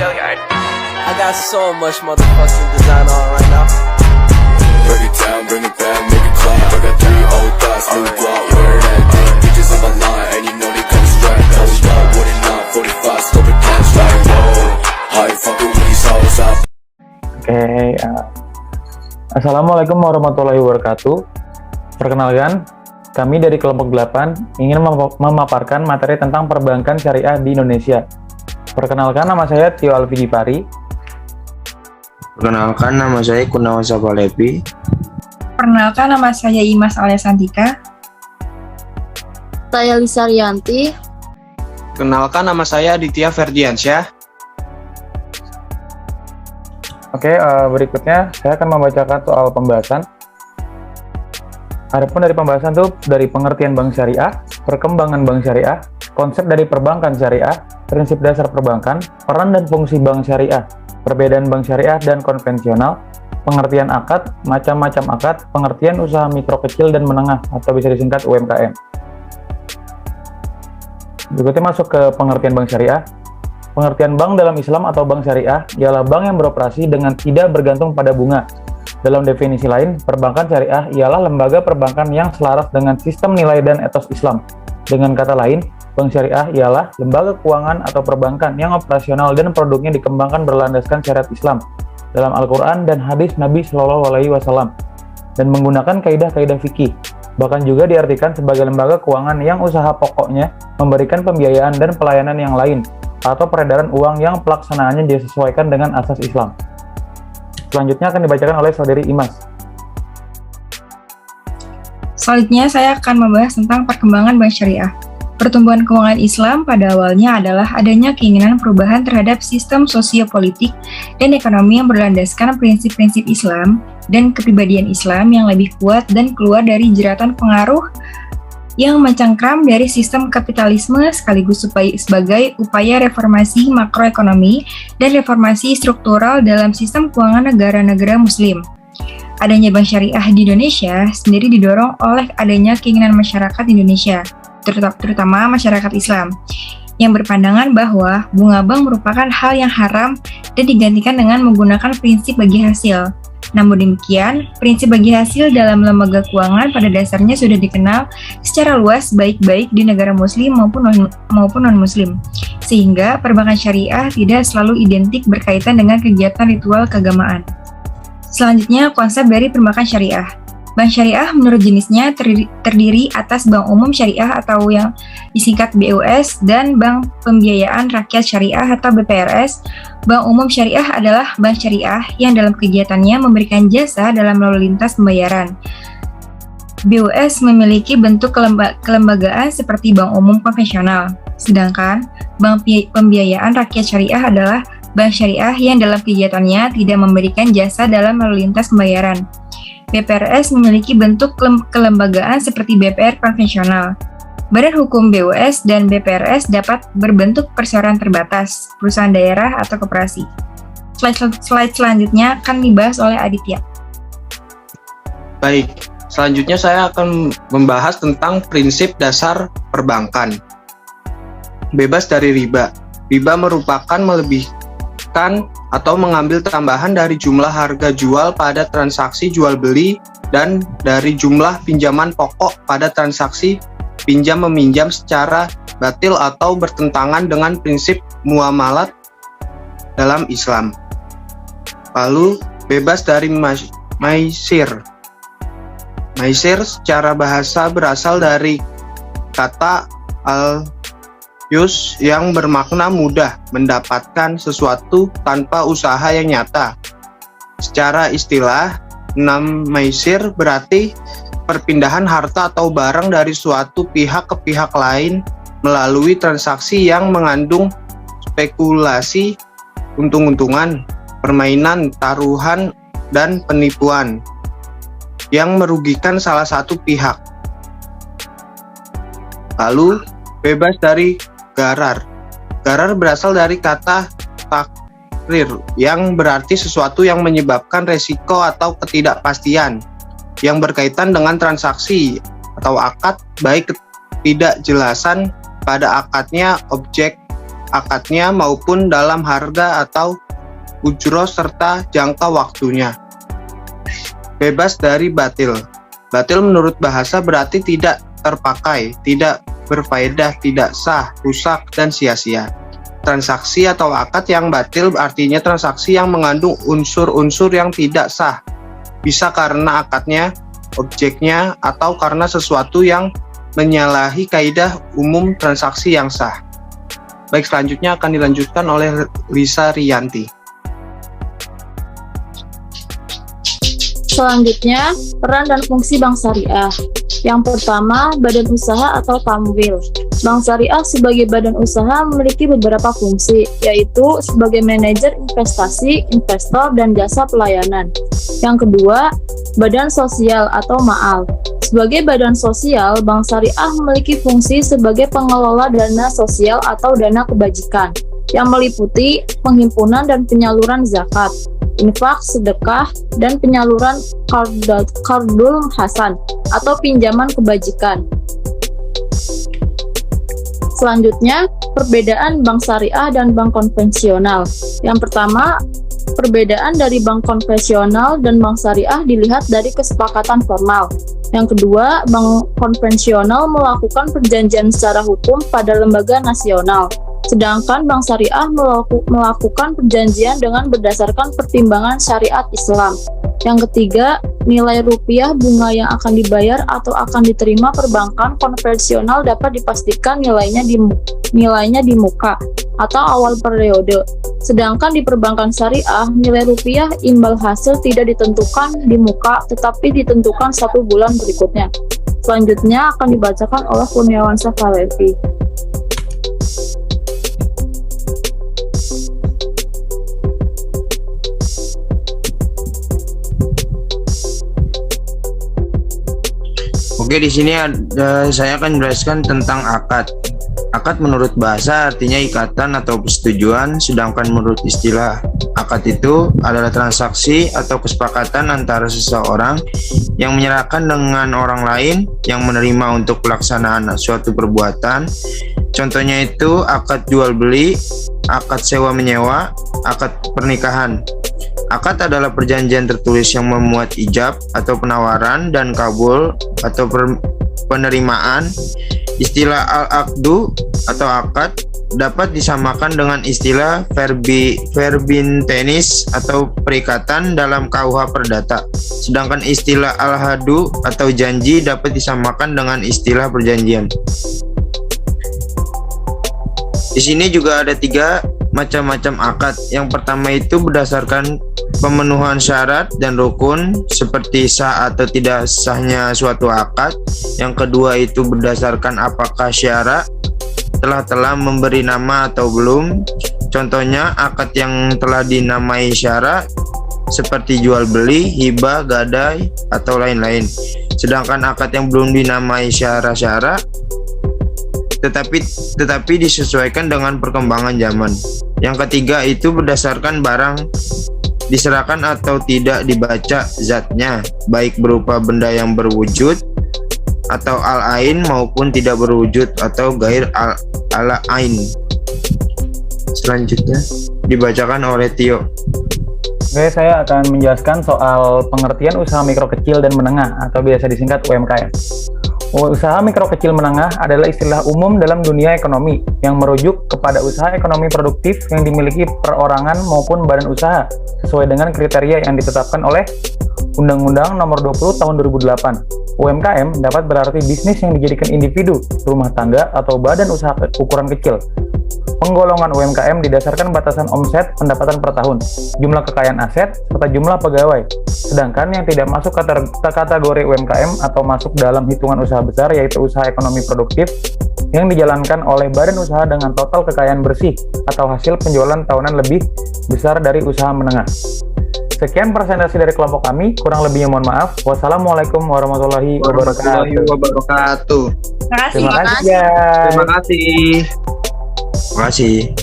I got so much motherfucking design on right now. Break it down, bring it back, make it clap. I got 3 old thoughts, new guap, where that thing. Bitches on my line, and you know they come straight. Hold up, what it not, 45, scope it cash like whoa. How you fucking with these hoes up? Assalamualaikum warahmatullahi wabarakatuh. Perkenalkan, kami dari kelompok 8 ingin memaparkan materi tentang perbankan syariah di Indonesia. Perkenalkan, nama saya Tio Alvidi Pari. Perkenalkan, nama saya Kurnawan Sapalepi. Perkenalkan, nama saya Imas Alia Santika. Saya Lisa Rianti. Perkenalkan, nama saya Aditya Ferdiansyah. Berikutnya saya akan membacakan soal pembahasan. Adapun dari pembahasan itu dari pengertian bank syariah, perkembangan bank syariah, konsep dari perbankan syariah, prinsip dasar perbankan, peran dan fungsi bank syariah, perbedaan bank syariah dan konvensional, pengertian akad, macam-macam akad, pengertian usaha mikro kecil dan menengah atau bisa disingkat UMKM. Berikutnya masuk ke pengertian bank syariah. Pengertian bank dalam Islam atau bank syariah ialah bank yang beroperasi dengan tidak bergantung pada bunga. Dalam definisi lain, perbankan syariah ialah lembaga perbankan yang selaras dengan sistem nilai dan etos Islam. Dengan kata lain, bank syariah ialah lembaga keuangan atau perbankan yang operasional dan produknya dikembangkan berlandaskan syariat Islam dalam Al-Quran dan hadis Nabi Shallallahu Alaihi Wasallam dan menggunakan kaidah-kaidah fikih. Bahkan juga diartikan sebagai lembaga keuangan yang usaha pokoknya memberikan pembiayaan dan pelayanan yang lain atau peredaran uang yang pelaksanaannya disesuaikan dengan asas Islam. Selanjutnya akan dibacakan oleh saudari Imas. Selanjutnya saya akan membahas tentang perkembangan bank syariah. Pertumbuhan keuangan Islam pada awalnya adalah adanya keinginan perubahan terhadap sistem sosiopolitik dan ekonomi yang berlandaskan prinsip-prinsip Islam dan kepribadian Islam yang lebih kuat dan keluar dari jeratan pengaruh yang mencengkram dari sistem kapitalisme sekaligus sebagai upaya reformasi makroekonomi dan reformasi struktural dalam sistem keuangan negara-negara muslim. Adanya bank syariah di Indonesia sendiri didorong oleh adanya keinginan masyarakat Indonesia, terutama masyarakat Islam, yang berpandangan bahwa bunga bank merupakan hal yang haram dan digantikan dengan menggunakan prinsip bagi hasil. Namun demikian, prinsip bagi hasil dalam lembaga keuangan pada dasarnya sudah dikenal secara luas baik di negara muslim maupun non-muslim, sehingga perbankan syariah tidak selalu identik berkaitan dengan kegiatan ritual keagamaan. Selanjutnya, konsep dari perbankan syariah. Bank syariah menurut jenisnya terdiri atas bank umum syariah atau yang disingkat BUS dan bank pembiayaan rakyat syariah atau BPRS. Bank umum syariah adalah bank syariah yang dalam kegiatannya memberikan jasa dalam lalu lintas pembayaran. BUS memiliki bentuk kelembagaan seperti bank umum konvensional, sedangkan bank pembiayaan rakyat syariah adalah bank syariah yang dalam kegiatannya tidak memberikan jasa dalam lalu lintas pembayaran. BPRS memiliki bentuk kelembagaan seperti BPR konvensional. Badan hukum BUS dan BPRS dapat berbentuk perseroan terbatas, perusahaan daerah atau koperasi. Slide selanjutnya akan dibahas oleh Aditya. Baik, selanjutnya saya akan membahas tentang prinsip dasar perbankan. Bebas dari riba. Riba merupakan melebihkan atau mengambil tambahan dari jumlah harga jual pada transaksi jual beli dan dari jumlah pinjaman pokok pada transaksi pinjam meminjam secara batil atau bertentangan dengan prinsip muamalat dalam Islam. Lalu bebas dari maisir. Maisir secara bahasa berasal dari kata al-yus yang bermakna mudah mendapatkan sesuatu tanpa usaha yang nyata. Secara istilah, maisir berarti perpindahan harta atau barang dari suatu pihak ke pihak lain melalui transaksi yang mengandung spekulasi, untung-untungan, permainan, taruhan, dan penipuan yang merugikan salah satu pihak. Lalu, bebas dari garar. Garar berasal dari kata takrir yang berarti sesuatu yang menyebabkan resiko atau ketidakpastian yang berkaitan dengan transaksi atau akad, baik ketidakjelasan pada akadnya, objek akadnya maupun dalam harga atau ujroh serta jangka waktunya. Bebas dari batil. Batil menurut bahasa berarti tidak terpakai, tidak berfaedah, tidak sah, rusak, dan sia-sia. Transaksi atau akad yang batil artinya transaksi yang mengandung unsur-unsur yang tidak sah. Bisa karena akadnya, objeknya, atau karena sesuatu yang menyalahi kaidah umum transaksi yang sah. Baik, selanjutnya akan dilanjutkan oleh Lisa Rianti. Selanjutnya, peran dan fungsi bank syariah. Yang pertama, badan usaha atau tamwil. Bank syariah sebagai badan usaha memiliki beberapa fungsi, yaitu sebagai manajer investasi, investor, dan jasa pelayanan. Yang kedua, badan sosial atau ma'al. Sebagai badan sosial, bank syariah memiliki fungsi sebagai pengelola dana sosial atau dana kebajikan, yang meliputi penghimpunan dan penyaluran zakat, infak, sedekah, dan penyaluran qardul hasan atau pinjaman kebajikan. Selanjutnya, perbedaan bank syariah dan bank konvensional. Yang pertama, perbedaan dari bank konvensional dan bank syariah dilihat dari kesepakatan formal. Yang kedua, bank konvensional melakukan perjanjian secara hukum pada lembaga nasional. Sedangkan bank syariah melakukan perjanjian dengan berdasarkan pertimbangan syariat Islam. Yang ketiga, nilai rupiah bunga yang akan dibayar atau akan diterima perbankan konvensional dapat dipastikan nilainya di muka atau awal periode. Sedangkan di perbankan syariah, nilai rupiah imbal hasil tidak ditentukan di muka tetapi ditentukan 1 bulan berikutnya. Selanjutnya akan dibacakan oleh Kurniawan Safalevi. Oke, di sini saya akan menjelaskan tentang akad. Akad menurut bahasa artinya ikatan atau persetujuan, sedangkan menurut istilah akad itu adalah transaksi atau kesepakatan antara seseorang yang menyerahkan dengan orang lain yang menerima untuk pelaksanaan suatu perbuatan. Contohnya itu akad jual beli, akad sewa menyewa, akad pernikahan. Akad adalah perjanjian tertulis yang memuat ijab atau penawaran dan kabul atau penerimaan. Istilah al-aqdu atau akad dapat disamakan dengan istilah verbintenis atau perikatan dalam KUH Perdata. Sedangkan istilah al-hadu atau janji dapat disamakan dengan istilah perjanjian. Di sini juga ada 3 macam-macam akad. Yang pertama itu berdasarkan pemenuhan syarat dan rukun seperti sah atau tidak sahnya suatu akad. Yang kedua itu berdasarkan apakah syarat telah memberi nama atau belum. Contohnya akad yang telah dinamai syarat seperti jual beli, hibah, gadai, atau lain-lain. Sedangkan akad yang belum dinamai syarat tetapi disesuaikan dengan perkembangan zaman. Yang ketiga itu berdasarkan barang diserahkan atau tidak dibaca zatnya, baik berupa benda yang berwujud atau al-ain maupun tidak berwujud atau gair al-ain. Selanjutnya dibacakan oleh Tio. Oke, saya akan menjelaskan soal pengertian usaha mikro kecil dan menengah atau biasa disingkat UMKM. Usaha mikro kecil menengah adalah istilah umum dalam dunia ekonomi yang merujuk kepada usaha ekonomi produktif yang dimiliki perorangan maupun badan usaha sesuai dengan kriteria yang ditetapkan oleh Undang-Undang Nomor 20 Tahun 2008. UMKM dapat berarti bisnis yang dijadikan individu, rumah tangga, atau badan usaha ukuran kecil. Penggolongan UMKM didasarkan batasan omset pendapatan per tahun, jumlah kekayaan aset, serta jumlah pegawai. Sedangkan yang tidak masuk kategori UMKM atau masuk dalam hitungan usaha besar yaitu usaha ekonomi produktif yang dijalankan oleh badan usaha dengan total kekayaan bersih atau hasil penjualan tahunan lebih besar dari usaha menengah. Sekian presentasi dari kelompok kami, kurang lebihnya mohon maaf. Wassalamualaikum warahmatullahi wabarakatuh. Terima kasih. Terima kasih. Terima kasih. Terima kasih.